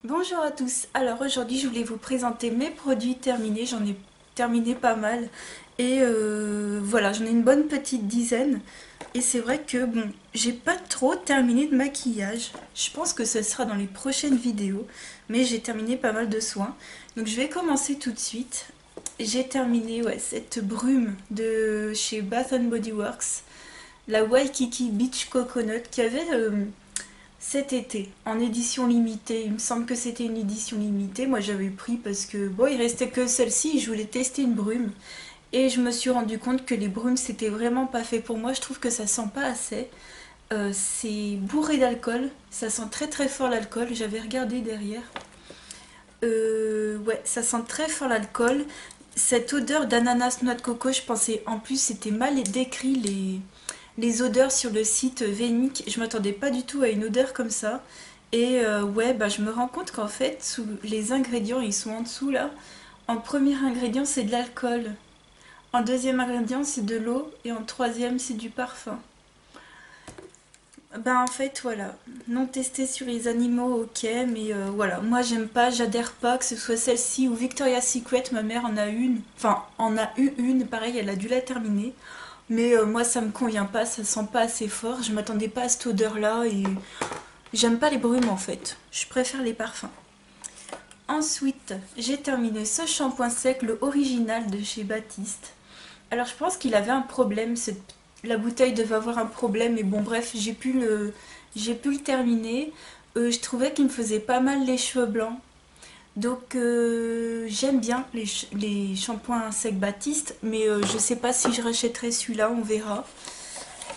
Bonjour à tous, alors aujourd'hui je voulais vous présenter mes produits terminés, j'en ai terminé pas mal et voilà, j'en ai une bonne petite dizaine et c'est vrai que bon, j'ai pas trop terminé de maquillage, je pense que ce sera dans les prochaines vidéos, mais j'ai terminé pas mal de soins, donc je vais commencer tout de suite. J'ai terminé cette brume de chez Bath Body Works, la Waikiki Beach Coconut qui avait cet été, en édition limitée. Il me semble que c'était une édition limitée. Moi j'avais pris parce que bon, il restait que celle-ci. Je voulais tester une brume. Et je me suis rendu compte que les brumes c'était vraiment pas fait pour moi. Je trouve que ça sent pas assez. C'est bourré d'alcool. Ça sent très très fort l'alcool. J'avais regardé derrière. Ouais, ça sent très fort l'alcool. Cette odeur d'ananas noix de coco, je pensais en plus c'était mal décrit les odeurs sur le site Venic. Je m'attendais pas du tout à une odeur comme ça. Et ouais, bah, je me rends compte qu'en fait, sous les ingrédients, ils sont en dessous là. En premier ingrédient, c'est de l'alcool. En deuxième ingrédient, c'est de l'eau. Et en troisième, c'est du parfum. Ben en fait, voilà. Non testé sur les animaux, ok. Mais voilà, moi j'aime pas, j'adhère pas, que ce soit celle-ci ou Victoria's Secret. Ma mère en a une. Enfin, en a eu une. Pareil, elle a dû la terminer. Mais moi ça me convient pas, ça sent pas assez fort. Je m'attendais pas à cette odeur là et j'aime pas les brumes en fait. Je préfère les parfums. Ensuite, j'ai terminé ce shampoing sec, le original de chez Baptiste. Alors je pense qu'il avait un problème, la bouteille devait avoir un problème, mais bon bref, j'ai pu le terminer. Je trouvais qu'il me faisait pas mal les cheveux blancs. Donc j'aime bien les shampoings secs Baptiste, mais je sais pas si je rachèterai celui-là, on verra.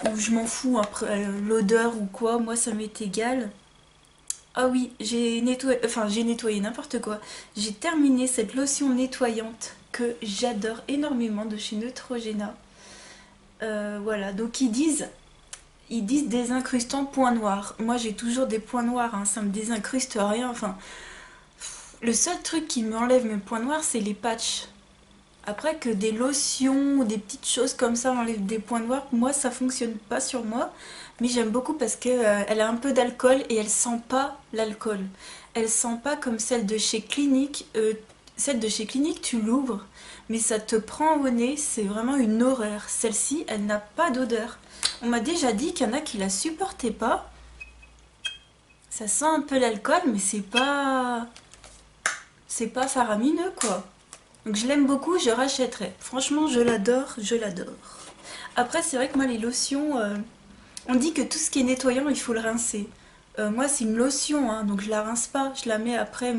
Ou je m'en fous après l'odeur ou quoi, moi ça m'est égal. Ah oui, j'ai nettoyé n'importe quoi. J'ai terminé cette lotion nettoyante que j'adore énormément de chez Neutrogena. Voilà, donc ils disent désincrustant point noir. Moi j'ai toujours des points noirs, hein, ça me désincruste rien. Enfin, le seul truc qui m'enlève mes points noirs, c'est les patchs. Après que des lotions ou des petites choses comme ça enlèvent des points noirs, moi ça fonctionne pas sur moi. Mais j'aime beaucoup parce que elle a un peu d'alcool et elle sent pas l'alcool. Elle sent pas comme celle de chez Clinique. Celle de chez Clinique, tu l'ouvres, mais ça te prend au nez, c'est vraiment une horreur. Celle-ci, elle n'a pas d'odeur. On m'a déjà dit qu'il y en a qui la supportaient pas. Ça sent un peu l'alcool, mais c'est pas faramineux quoi. Donc je l'aime beaucoup, je rachèterai. Franchement, je l'adore, je l'adore. Après, c'est vrai que moi, les lotions, on dit que tout ce qui est nettoyant, il faut le rincer. Moi, c'est une lotion, hein, donc je la rince pas. Je la mets après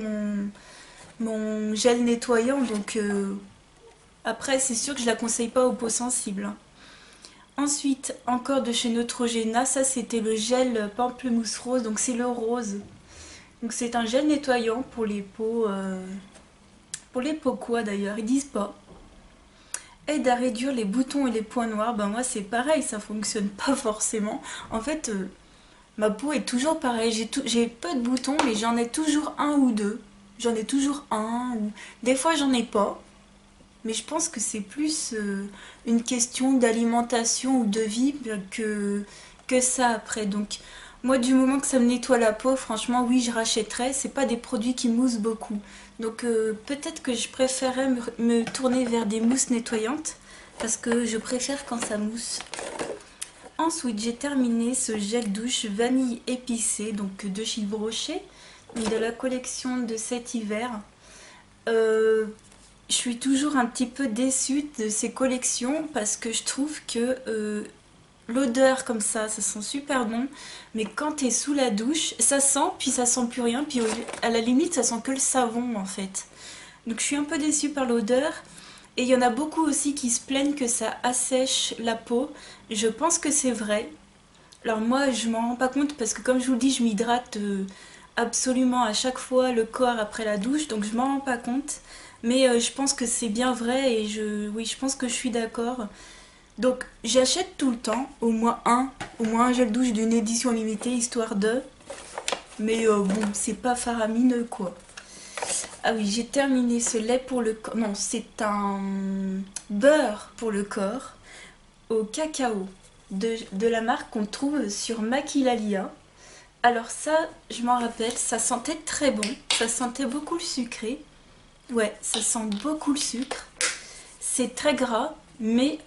mon gel nettoyant. Donc après, c'est sûr que je la conseille pas aux peaux sensibles, hein. Ensuite, encore de chez Neutrogena, ça c'était le gel pamplemousse rose, donc c'est le rose. Donc c'est un gel nettoyant pour les peaux quoi d'ailleurs, ils disent pas. Aide à réduire les boutons et les points noirs, ben moi c'est pareil, ça fonctionne pas forcément. En fait, ma peau est toujours pareille, j'ai peu de boutons, mais j'en ai toujours un ou deux. J'en ai toujours un, ou des fois j'en ai pas. Mais je pense que c'est plus une question d'alimentation ou de vie que ça après. Donc moi du moment que ça me nettoie la peau, franchement oui je rachèterais. C'est pas des produits qui moussent beaucoup. Donc peut-être que je préférerais me tourner vers des mousses nettoyantes parce que je préfère quand ça mousse. Ensuite j'ai terminé ce gel douche vanille épicé donc de chez Brochet, de la collection de cet hiver. Euh, je suis toujours un petit peu déçue de ces collections parce que je trouve que l'odeur comme ça sent super bon, mais quand t'es sous la douche, ça sent, puis ça sent plus rien, puis à la limite ça sent que le savon en fait. Donc je suis un peu déçue par l'odeur. Et il y en a beaucoup aussi qui se plaignent que ça assèche la peau. Je pense que c'est vrai. Alors moi je m'en rends pas compte parce que comme je vous le dis, je m'hydrate absolument à chaque fois le corps après la douche, donc je m'en rends pas compte. Mais je pense que c'est bien vrai et oui, je pense que je suis d'accord. Donc j'achète tout le temps, au moins un gel douche d'une édition limitée, histoire de. Mais bon, c'est pas faramineux quoi. Ah oui, j'ai terminé ce lait pour le corps. Non, c'est un beurre pour le corps au cacao de la marque qu'on trouve sur Maquilalia. Alors ça, je m'en rappelle, ça sentait très bon, ça sentait beaucoup le sucré. Ouais, ça sent beaucoup le sucre. C'est très gras, mais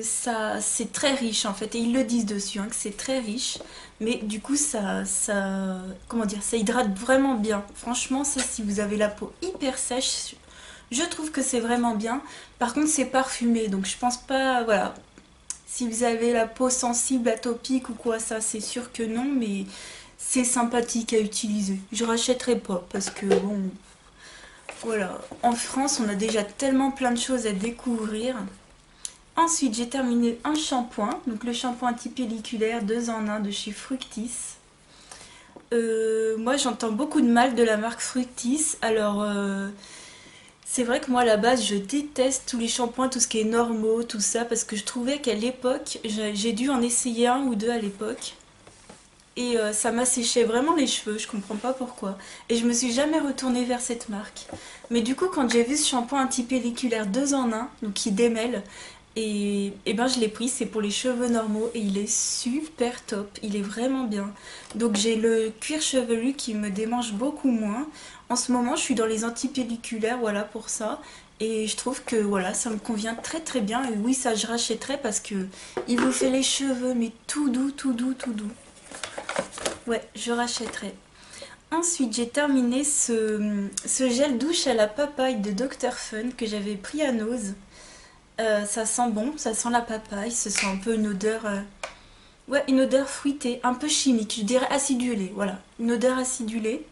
ça, c'est très riche en fait. Et ils le disent dessus, hein, que c'est très riche. Mais du coup, comment dire, ça hydrate vraiment bien. Franchement, ça, si vous avez la peau hyper sèche, je trouve que c'est vraiment bien. Par contre, c'est parfumé, donc je pense pas, voilà. Si vous avez la peau sensible, atopique ou quoi, ça, c'est sûr que non, mais c'est sympathique à utiliser. Je rachèterai pas parce que bon, voilà. En France, on a déjà tellement plein de choses à découvrir. Ensuite, j'ai terminé un shampoing, donc le shampoing antipelliculaire 2 en 1 de chez Fructis. Moi, j'entends beaucoup de mal de la marque Fructis. Alors, c'est vrai que moi, à la base, je déteste tous les shampoings, tout ce qui est normaux, tout ça, parce que je trouvais qu'à l'époque, j'ai dû en essayer un ou deux à l'époque. Et ça m'asséchait vraiment les cheveux, je comprends pas pourquoi. Et je me suis jamais retournée vers cette marque. Mais du coup, quand j'ai vu ce shampoing antipelliculaire 2 en 1, donc qui démêle, et ben je l'ai pris, c'est pour les cheveux normaux et il est super top, il est vraiment bien. Donc j'ai le cuir chevelu qui me démange beaucoup moins. En ce moment, je suis dans les antipelliculaires, voilà pour ça. Et je trouve que voilà, ça me convient très très bien. Et oui, ça je rachèterai parce que il vous fait les cheveux, mais tout doux, tout doux, tout doux. Ouais, je rachèterai. Ensuite, j'ai terminé ce gel douche à la papaye de Dr. Fun que j'avais pris à Nose. Ça sent bon, ça sent la papaye, ça sent un peu une odeur, ouais, une odeur fruitée, un peu chimique, je dirais acidulée, voilà, une odeur acidulée.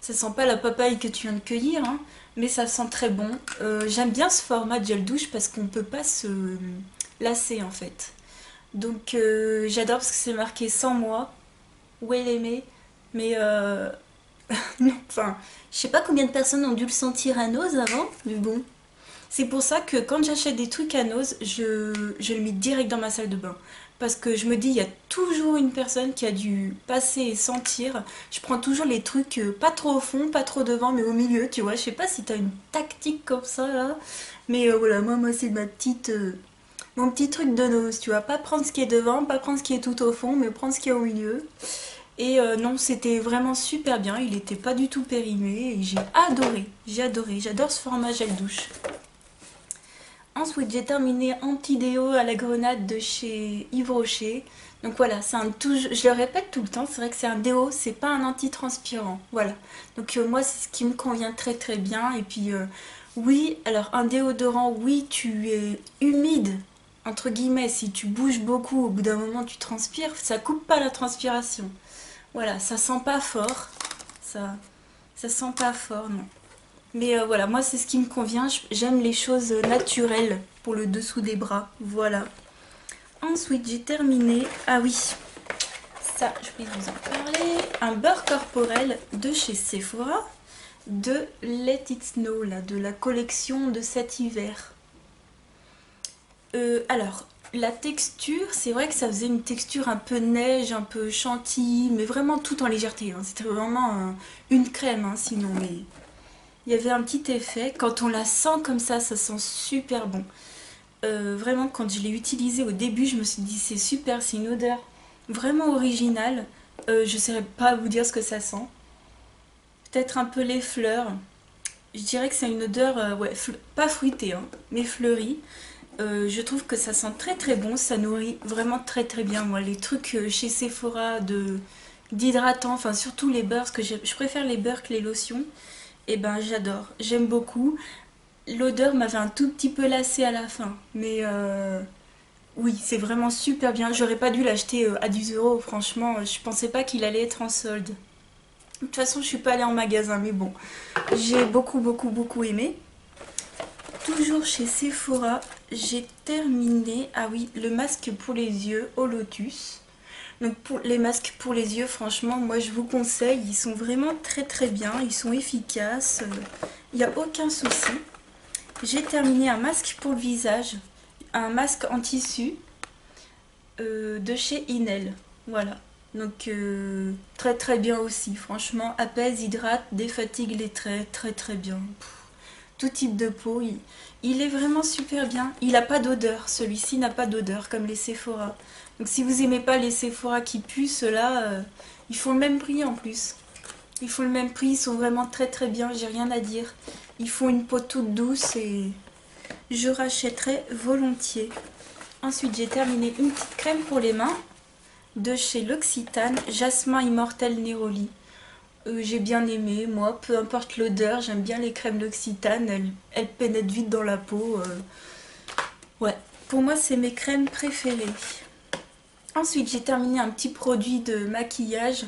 Ça sent pas la papaye que tu viens de cueillir, hein, mais ça sent très bon. J'aime bien ce format de gel douche parce qu'on peut pas se lasser en fait. Donc j'adore parce que c'est marqué sans moi, où elle aimée, mais non, enfin, je sais pas combien de personnes ont dû le sentir à Nose avant, mais bon. C'est pour ça que quand j'achète des trucs à Nose, je le mets direct dans ma salle de bain. Parce que je me dis, il y a toujours une personne qui a dû passer et sentir. Je prends toujours les trucs pas trop au fond, pas trop devant, mais au milieu, tu vois. Je sais pas si t'as une tactique comme ça, là. Mais voilà, moi c'est mon petit truc de Nose, tu vois. Pas prendre ce qui est devant, pas prendre ce qui est tout au fond, mais prendre ce qui est au milieu. Et non, c'était vraiment super bien. Il était pas du tout périmé. Et j'ai adoré. J'ai adoré. J'adore ce format gel douche. Ensuite, j'ai terminé Antidéo à la grenade de chez Yves Rocher. Donc voilà, c'est un tout, je le répète tout le temps, c'est vrai que c'est un déo, c'est pas un antitranspirant. Voilà. Donc moi, c'est ce qui me convient très très bien. Et puis oui, alors un déodorant, oui, tu es humide, entre guillemets, si tu bouges beaucoup, au bout d'un moment tu transpires, ça coupe pas la transpiration. Voilà, ça sent pas fort. Ça, ça sent pas fort, non. Mais voilà, moi c'est ce qui me convient. J'aime les choses naturelles pour le dessous des bras. Voilà. Ensuite, j'ai terminé. Ah oui, ça, je vais vous en parler. Un beurre corporel de chez Sephora de Let It Snow, là, de la collection de cet hiver. Alors, la texture, c'est vrai que ça faisait une texture un peu neige, un peu chantilly, mais vraiment tout en légèreté, hein. C'était vraiment une crème, hein, sinon, mais il y avait un petit effet. Quand on la sent comme ça sent super bon. Vraiment, quand je l'ai utilisé au début, je me suis dit c'est super, c'est une odeur vraiment originale. Je ne saurais pas vous dire ce que ça sent. Peut-être un peu les fleurs. Je dirais que c'est une odeur, ouais, pas fruitée, hein, mais fleurie. Je trouve que ça sent très très bon, ça nourrit vraiment très très bien. Moi, les trucs chez Sephora d'hydratants, enfin surtout les beurres, parce que je préfère les beurres que les lotions. Et ben j'adore, j'aime beaucoup. L'odeur m'avait un tout petit peu lassée à la fin, mais oui, c'est vraiment super bien. J'aurais pas dû l'acheter à 10 euros, franchement, je pensais pas qu'il allait être en solde. De toute façon, je suis pas allée en magasin, mais bon, j'ai beaucoup, beaucoup, beaucoup aimé. Toujours chez Sephora, j'ai terminé, ah oui, le masque pour les yeux au lotus. Donc pour les masques pour les yeux, franchement, moi je vous conseille, ils sont vraiment très très bien, ils sont efficaces, il n'y a aucun souci. J'ai terminé un masque pour le visage, un masque en tissu de chez Inel. Voilà. Donc très très bien aussi. Franchement, apaise, hydrate, défatigue les traits, très très bien. Tout type de peau, il est vraiment super bien. Il n'a pas d'odeur, celui-ci n'a pas d'odeur comme les Sephora. Donc si vous aimez pas les Sephora qui puent, ceux-là, Ils font le même prix en plus. Ils font le même prix, ils sont vraiment très très bien, j'ai rien à dire. Ils font une peau toute douce et je rachèterai volontiers. Ensuite, j'ai terminé une petite crème pour les mains de chez L'Occitane, Jasmin Immortel Neroli. J'ai bien aimé, moi, peu importe l'odeur, j'aime bien les crèmes L'Occitane, elles pénètrent vite dans la peau. Ouais, pour moi, c'est mes crèmes préférées. Ensuite, j'ai terminé un petit produit de maquillage.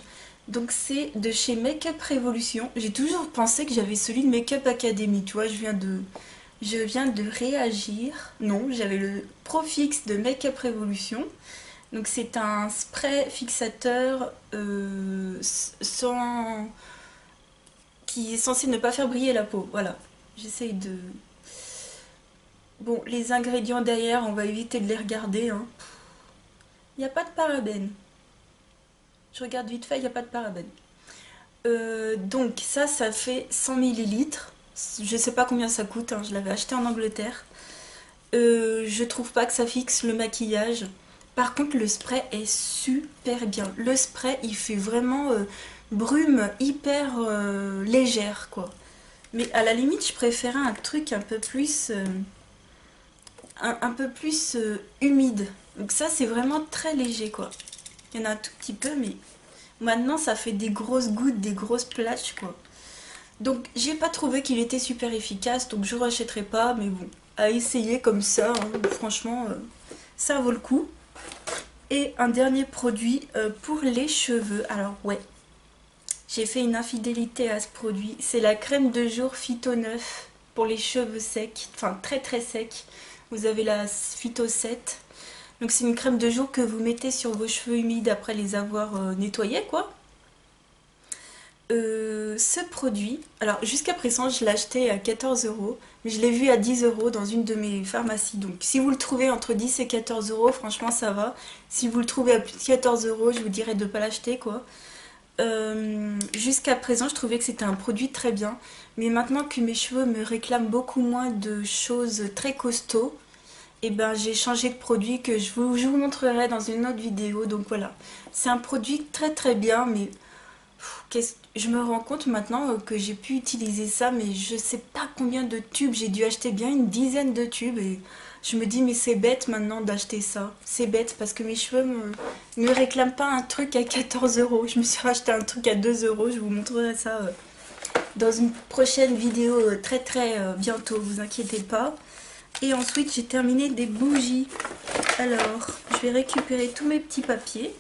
Donc c'est de chez Make Up Révolution. J'ai toujours pensé que j'avais celui de Make Up Academy. Tu vois, je viens de réagir. Non, j'avais le Profix de Make Up Révolution. Donc c'est un spray fixateur sans... qui est censé ne pas faire briller la peau. Voilà, j'essaye de... Bon, les ingrédients derrière, on va éviter de les regarder. Hein. Il n'y a pas de parabènes. Je regarde vite fait, il n'y a pas de parabènes. Donc ça fait 100 millilitres. Je sais pas combien ça coûte, hein, je l'avais acheté en Angleterre. Je trouve pas que ça fixe le maquillage. Par contre, le spray est super bien. Le spray, il fait vraiment brume hyper légère, quoi. Mais à la limite, je préférais un truc un peu plus, un peu plus humide. Donc ça, c'est vraiment très léger, quoi. Il y en a un tout petit peu, mais maintenant, ça fait des grosses gouttes, des grosses plages, quoi. Donc, j'ai pas trouvé qu'il était super efficace, donc je rachèterai pas, mais bon, à essayer comme ça, hein, franchement, ça vaut le coup. Et un dernier produit pour les cheveux. Alors, ouais, j'ai fait une infidélité à ce produit. C'est la crème de jour Phyto 9 pour les cheveux secs, enfin très très secs. Vous avez la Phyto 7. Donc c'est une crème de jour que vous mettez sur vos cheveux humides après les avoir nettoyés, quoi. Ce produit, alors jusqu'à présent je l'ai acheté à 14 €, mais je l'ai vu à 10 € dans une de mes pharmacies. Donc si vous le trouvez entre 10 et 14 €, franchement ça va. Si vous le trouvez à plus de 14 €, je vous dirais de ne pas l'acheter, quoi. Jusqu'à présent je trouvais que c'était un produit très bien, mais maintenant que mes cheveux me réclament beaucoup moins de choses très costauds, et ben j'ai changé de produit que je vous montrerai dans une autre vidéo. Donc voilà, c'est un produit très très bien, mais je me rends compte maintenant que j'ai pu utiliser ça, mais je sais pas combien de tubes, j'ai dû acheter bien une dizaine de tubes et je me dis mais c'est bête maintenant d'acheter ça. C'est bête parce que mes cheveux me réclament pas un truc à 14 €. Je me suis racheté un truc à 2 €, je vous montrerai ça dans une prochaine vidéo très très bientôt, vous inquiétez pas. Et ensuite j'ai terminé des bougies. Alors, je vais récupérer tous mes petits papiers.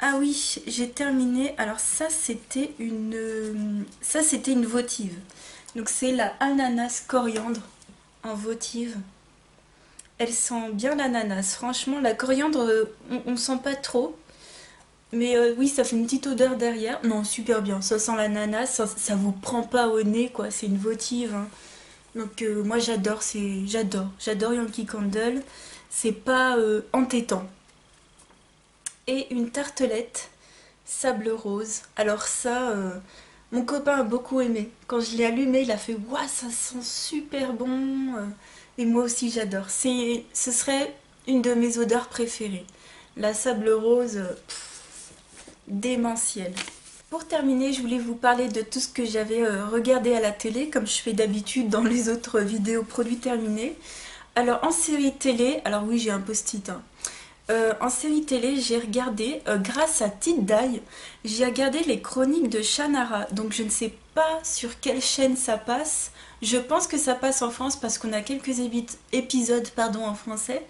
Ah oui, j'ai terminé. Alors ça c'était une votive. Donc c'est la ananas coriandre en votive. Elle sent bien l'ananas. Franchement, la coriandre, on sent pas trop. Mais oui, ça fait une petite odeur derrière. Non, super bien. Ça sent l'ananas. Ça vous prend pas au nez, quoi. C'est une votive, hein. Donc moi j'adore. J'adore Yankee Candle. C'est pas entêtant. Et une tartelette sable rose. Alors ça, mon copain a beaucoup aimé. Quand je l'ai allumé, il a fait « Waouh, ça sent super bon !» Et moi aussi j'adore. Ce serait une de mes odeurs préférées. La sable rose, démentielle. Pour terminer, je voulais vous parler de tout ce que j'avais regardé à la télé, comme je fais d'habitude dans les autres vidéos produits terminés. Alors en série télé, alors oui j'ai un post-it, hein. En série télé, j'ai regardé, grâce à Tidal, j'ai regardé les chroniques de Shannara. Donc je ne sais pas sur quelle chaîne ça passe. Je pense que ça passe en France parce qu'on a quelques épisodes en français.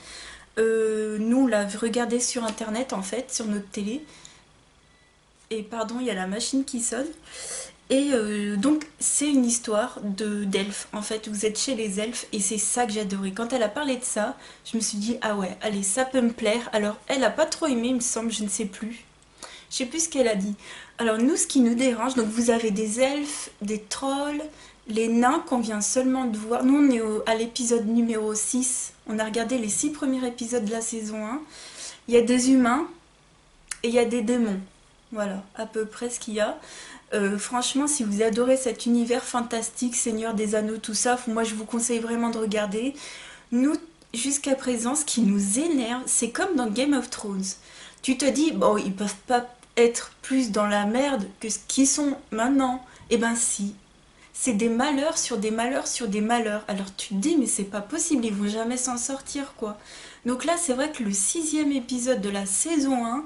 Nous, on l'a regardé sur internet en fait, sur notre télé. Et pardon, il y a la machine qui sonne. Et donc c'est une histoire d'elfes, en fait, vous êtes chez les elfes et c'est ça que j'adorais. Quand elle a parlé de ça, je me suis dit ah ouais, allez, ça peut me plaire. Alors elle a pas trop aimé, il me semble, je ne sais plus. Je sais plus ce qu'elle a dit. Alors nous, ce qui nous dérange, donc vous avez des elfes, des trolls, les nains qu'on vient seulement de voir. Nous on est à l'épisode numéro 6, on a regardé les 6 premiers épisodes de la saison 1. Il y a des humains et il y a des démons. Voilà, à peu près ce qu'il y a. Franchement, si vous adorez cet univers fantastique, Seigneur des Anneaux, tout ça, moi je vous conseille vraiment de regarder. Nous, jusqu'à présent, ce qui nous énerve, c'est comme dans Game of Thrones. Tu te dis, bon, ils peuvent pas être plus dans la merde que ce qu'ils sont maintenant. Eh ben si. C'est des malheurs sur des malheurs sur des malheurs. Alors tu te dis, mais c'est pas possible, ils vont jamais s'en sortir, quoi. Donc là, c'est vrai que le sixième épisode de la saison 1,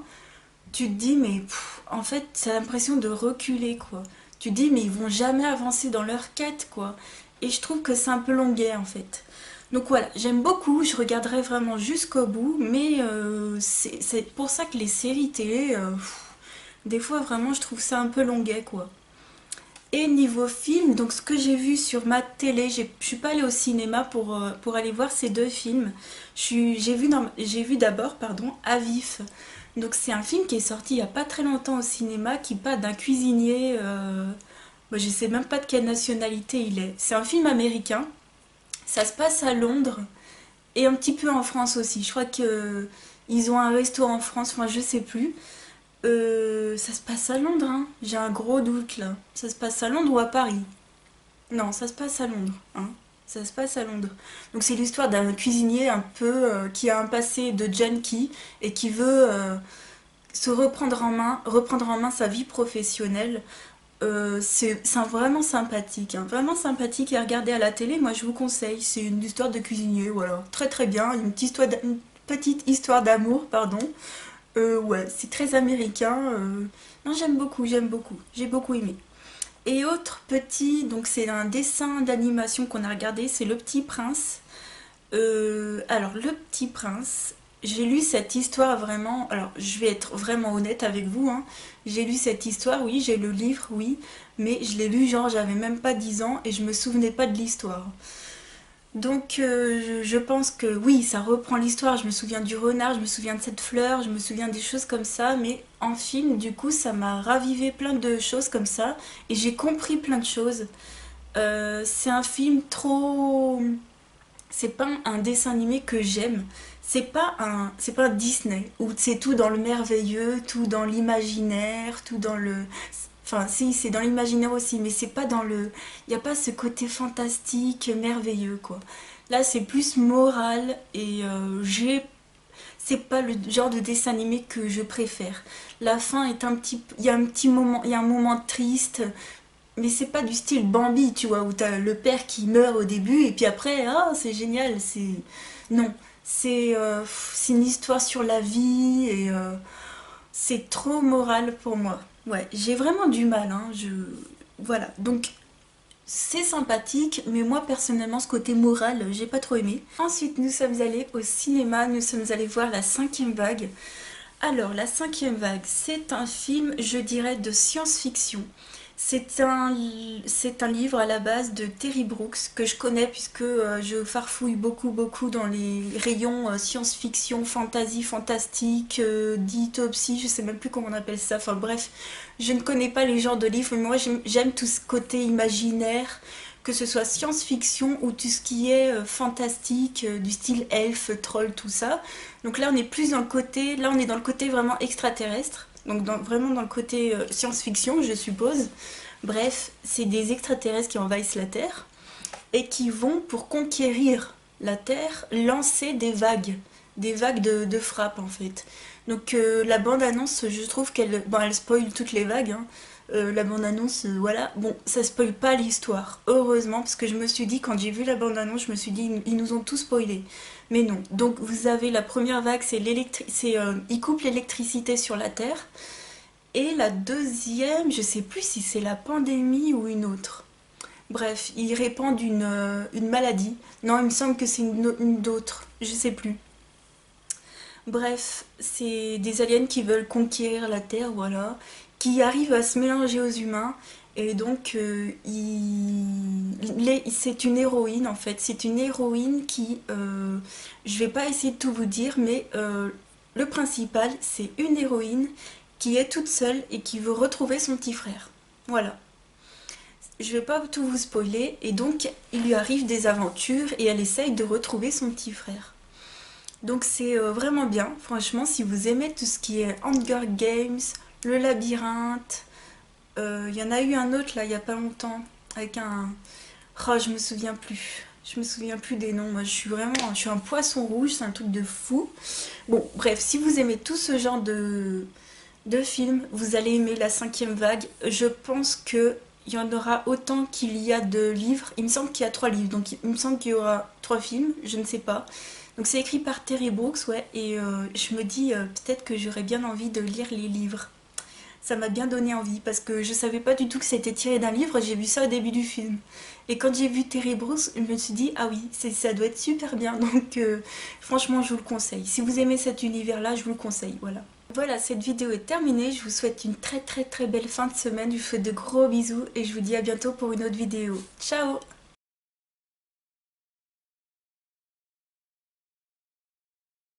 tu te dis, mais en fait, c'est l'impression de reculer, quoi. Tu te dis, mais ils vont jamais avancer dans leur quête, quoi. Et je trouve que c'est un peu longuet, en fait. Donc voilà, j'aime beaucoup, je regarderai vraiment jusqu'au bout, mais c'est pour ça que les séries télé, des fois vraiment je trouve ça un peu longuet, quoi. Et niveau film, donc ce que j'ai vu sur ma télé, je suis pas allée au cinéma pour aller voir ces deux films. J'ai vu d'abord, pardon, À vif. Donc c'est un film qui est sorti il y a pas très longtemps au cinéma, qui parle d'un cuisinier, moi, je sais même pas de quelle nationalité il est. C'est un film américain, ça se passe à Londres et un petit peu en France aussi. Je crois que ils ont un resto en France, moi je sais plus. Ça se passe à Londres, hein. J'ai un gros doute là. Ça se passe à Londres ou à Paris? Non, ça se passe à Londres, hein. Ça se passe à Londres. Donc c'est l'histoire d'un cuisinier un peu qui a un passé de junkie et qui veut se reprendre en main sa vie professionnelle. C'est vraiment sympathique, hein. Vraiment sympathique à regarder à la télé. Moi je vous conseille. C'est une histoire de cuisinier, voilà. Très très bien. Une petite histoire d'amour, pardon. Ouais, c'est très américain. Non, j'aime beaucoup, j'aime beaucoup. J'ai beaucoup aimé. Et autre petit, donc c'est un dessin d'animation qu'on a regardé, c'est Le Petit Prince. Alors, Le Petit Prince, j'ai lu cette histoire vraiment. Alors, je vais être vraiment honnête avec vous, hein. J'ai lu cette histoire, oui, j'ai le livre, oui, mais je l'ai lu genre j'avais même pas 10 ans et je me souvenais pas de l'histoire. Donc je pense que oui, ça reprend l'histoire. Je me souviens du renard, je me souviens de cette fleur, je me souviens des choses comme ça. Mais en film, du coup, ça m'a ravivé plein de choses comme ça. Et j'ai compris plein de choses. C'est un film trop... C'est pas un dessin animé que j'aime. C'est pas un Disney où c'est tout dans le merveilleux, tout dans l'imaginaire, tout dans le... Enfin, si, c'est dans l'imaginaire aussi, mais c'est pas dans le... Il n'y a pas ce côté fantastique, merveilleux, quoi. Là, c'est plus moral et c'est pas le genre de dessin animé que je préfère. La fin est un petit... Il y a un petit moment... Il y a un moment triste, mais c'est pas du style Bambi, tu vois, où t'as le père qui meurt au début et puis après, ah, c'est génial, c'est... Non, c'est une histoire sur la vie et c'est trop moral pour moi. Ouais, j'ai vraiment du mal, hein, Voilà, donc c'est sympathique, mais moi personnellement, ce côté moral, j'ai pas trop aimé. Ensuite, nous sommes allés au cinéma, nous sommes allés voir La Cinquième Vague. Alors, La Cinquième Vague, c'est un film, je dirais, de science-fiction. C'est un livre à la base de Terry Brooks que je connais puisque je farfouille beaucoup dans les rayons science-fiction, fantasy, fantastique, dytopsie, je sais même plus comment on appelle ça. Enfin bref, je ne connais pas les genres de livres, mais moi j'aime tout ce côté imaginaire, que ce soit science-fiction ou tout ce qui est fantastique, du style elfe, troll, tout ça. Donc là on est plus dans le côté, là on est dans le côté vraiment extraterrestre. Donc vraiment dans le côté science-fiction, je suppose. Bref, c'est des extraterrestres qui envahissent la Terre et qui vont, pour conquérir la Terre, lancer des vagues de frappe en fait. Donc la bande-annonce, je trouve qu'elle bon, elle spoil toutes les vagues, hein. La bande-annonce, voilà. Bon, ça spoil pas l'histoire, heureusement, parce que je me suis dit, quand j'ai vu la bande-annonce, je me suis dit, ils nous ont tout spoilé. Mais non. Donc vous avez la première vague, ils coupent l'électricité sur la Terre. Et la deuxième, je sais plus si c'est la pandémie ou une autre. Bref, ils répandent une maladie. Non, il me semble que c'est une d'autre, je sais plus. Bref, c'est des aliens qui veulent conquérir la Terre, voilà, qui arrivent à se mélanger aux humains. Et donc, c'est une héroïne en fait. C'est une héroïne qui, je vais pas essayer de tout vous dire, mais le principal, c'est une héroïne qui est toute seule et qui veut retrouver son petit frère. Voilà. Je vais pas tout vous spoiler. Et donc, il lui arrive des aventures et elle essaye de retrouver son petit frère. Donc c'est vraiment bien, franchement, si vous aimez tout ce qui est Hunger Games, le labyrinthe, il y en a eu un autre là il y a pas longtemps, avec un... Oh, je me souviens plus. Je me souviens plus des noms. Moi, je suis un poisson rouge, c'est un truc de fou. Bon, bref, si vous aimez tout ce genre de films, vous allez aimer la cinquième vague. Je pense que il y en aura autant qu'il y a de livres. Il me semble qu'il y a 3 livres, donc il me semble qu'il y aura 3 films, je ne sais pas. Donc c'est écrit par Terry Brooks, ouais, et je me dis peut-être que j'aurais bien envie de lire les livres. Ça m'a bien donné envie parce que je savais pas du tout que c'était tiré d'un livre, j'ai vu ça au début du film. Et quand j'ai vu Terry Brooks, je me suis dit ah oui, ça doit être super bien. Donc franchement, je vous le conseille. Si vous aimez cet univers-là, je vous le conseille, voilà. Voilà, cette vidéo est terminée. Je vous souhaite une très très très belle fin de semaine. Je vous fais de gros bisous et je vous dis à bientôt pour une autre vidéo. Ciao!